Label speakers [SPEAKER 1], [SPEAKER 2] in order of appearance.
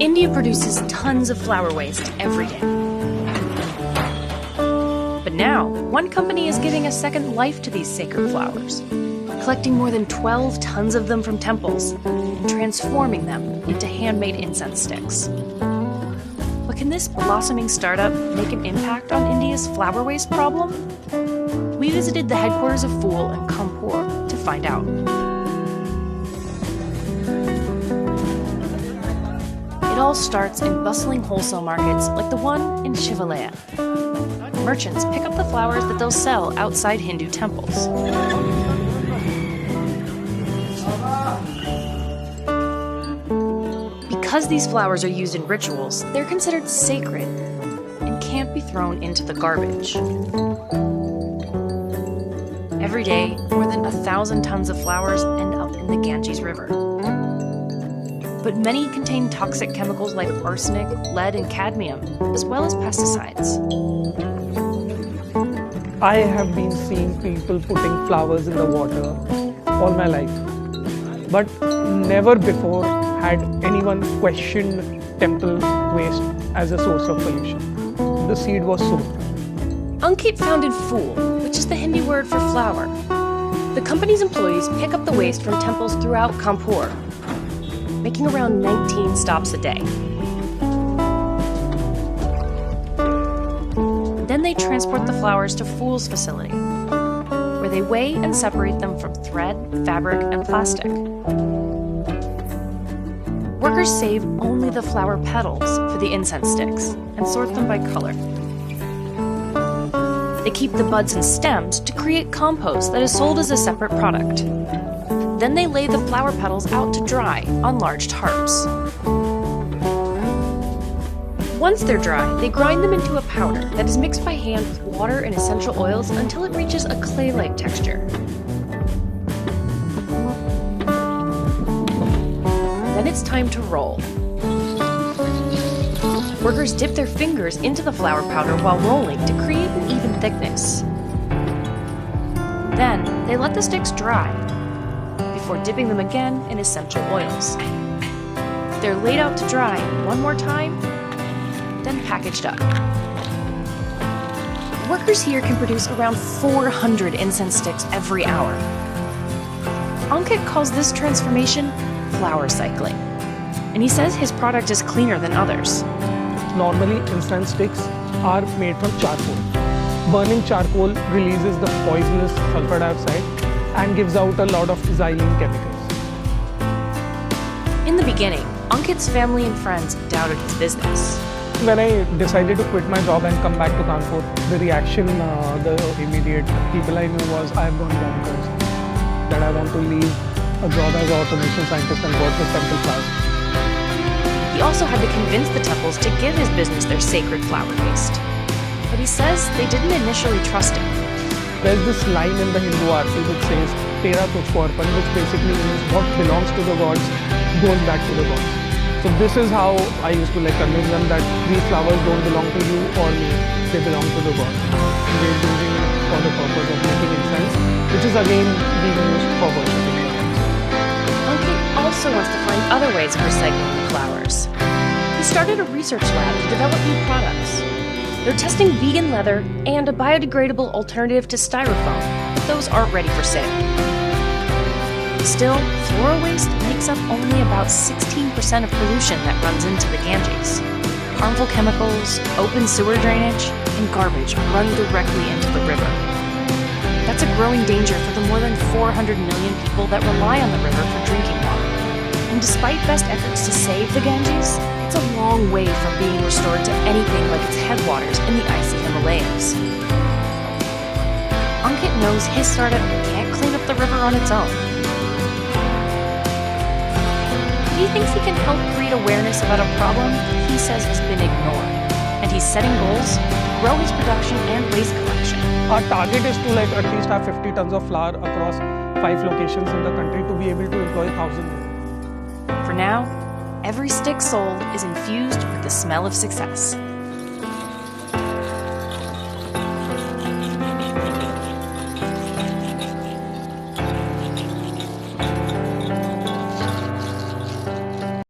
[SPEAKER 1] India produces tons of flower waste every day. But now, one company is giving a second life to these sacred flowers, collecting more than 12 tons of them from temples and transforming them into handmade incense sticks. But can this blossoming startup make an impact on India's flower waste problem? We visited the headquarters of Fool in Kanpur to find out. It all starts in bustling wholesale markets like the one in Shivalaya. Merchants pick up the flowers that they'll sell outside Hindu temples. Because these flowers are used in rituals, they're considered sacred and can't be thrown into the garbage. Every day, more than 1,000 tons of flowers end up in the Ganges River. But many contain toxic chemicals like arsenic, lead, and cadmium, as well as pesticides.
[SPEAKER 2] I have been seeing people putting flowers in the water all my life, but never before had anyone questioned temple waste as a source of pollution. The seed was sown.
[SPEAKER 1] Ankit founded Fool, which is the Hindi word for flower. The company's employees pick up the waste from temples throughout Kanpur, making around 19 stops a day. Then they transport the flowers to Fool's facility, where they weigh and separate them from thread, fabric, and plastic. Workers save only the flower petals for the incense sticks and sort them by color. They keep the buds and stems to create compost that is sold as a separate product. Then they lay the flower petals out to dry on large tarps. Once they're dry, they grind them into a powder that is mixed by hand with water and essential oils until it reaches a clay-like texture. Then it's time to roll. Workers dip their fingers into the flower powder while rolling to create an even thickness. Then they let the sticks dry before dipping them again in essential oils. They're laid out to dry one more time, then packaged up. Workers here can produce around 400 incense sticks every hour. Ankit calls this transformation flower cycling, and he says his product is cleaner than others.
[SPEAKER 2] Normally, incense sticks are made from charcoal. Burning charcoal releases the poisonous sulfur dioxide and gives out a lot of xylene chemicals.
[SPEAKER 1] In the beginning, Ankit's family and friends doubted his business.
[SPEAKER 2] When I decided to quit my job and come back to Kanpur, the reaction, the immediate people I knew was, I've gone bonkers. That I want to leave a job as an automation scientist and work with temple flowers.
[SPEAKER 1] He also had to convince the temples to give his business their sacred flower waste. But he says they didn't initially trust him.
[SPEAKER 2] There's this line in the Hindu arti which says, Tera tujhko arpan, which basically means what belongs to the gods goes back to the gods. So this is how I used to convince them that these flowers don't belong to you or me, they belong to the gods. They're using it for the purpose of making incense, which is again being used for worshipping.
[SPEAKER 1] Ankit also wants to find other ways of recycling the flowers. He started a research lab to develop new products. They're testing vegan leather and a biodegradable alternative to styrofoam, but those aren't ready for sale. Still, floral waste makes up only about 16% of pollution that runs into the Ganges. Harmful chemicals, open sewer drainage, and garbage run directly into the river. That's a growing danger for the more than 400 million people that rely on the river for drinking water. And despite best efforts to save the Ganges, it's a long way from being restored to anything like its headwaters in the icy Himalayas. Ankit knows his startup can't clean up the river on its own. He thinks he can help create awareness about a problem he says has been ignored, and he's setting goals to grow his production and waste collection.
[SPEAKER 2] Our target is to at least have 50 tons of flour across 5 locations in the country to be able to employ 1,000 people.
[SPEAKER 1] For now, every stick sold is infused with the smell of success.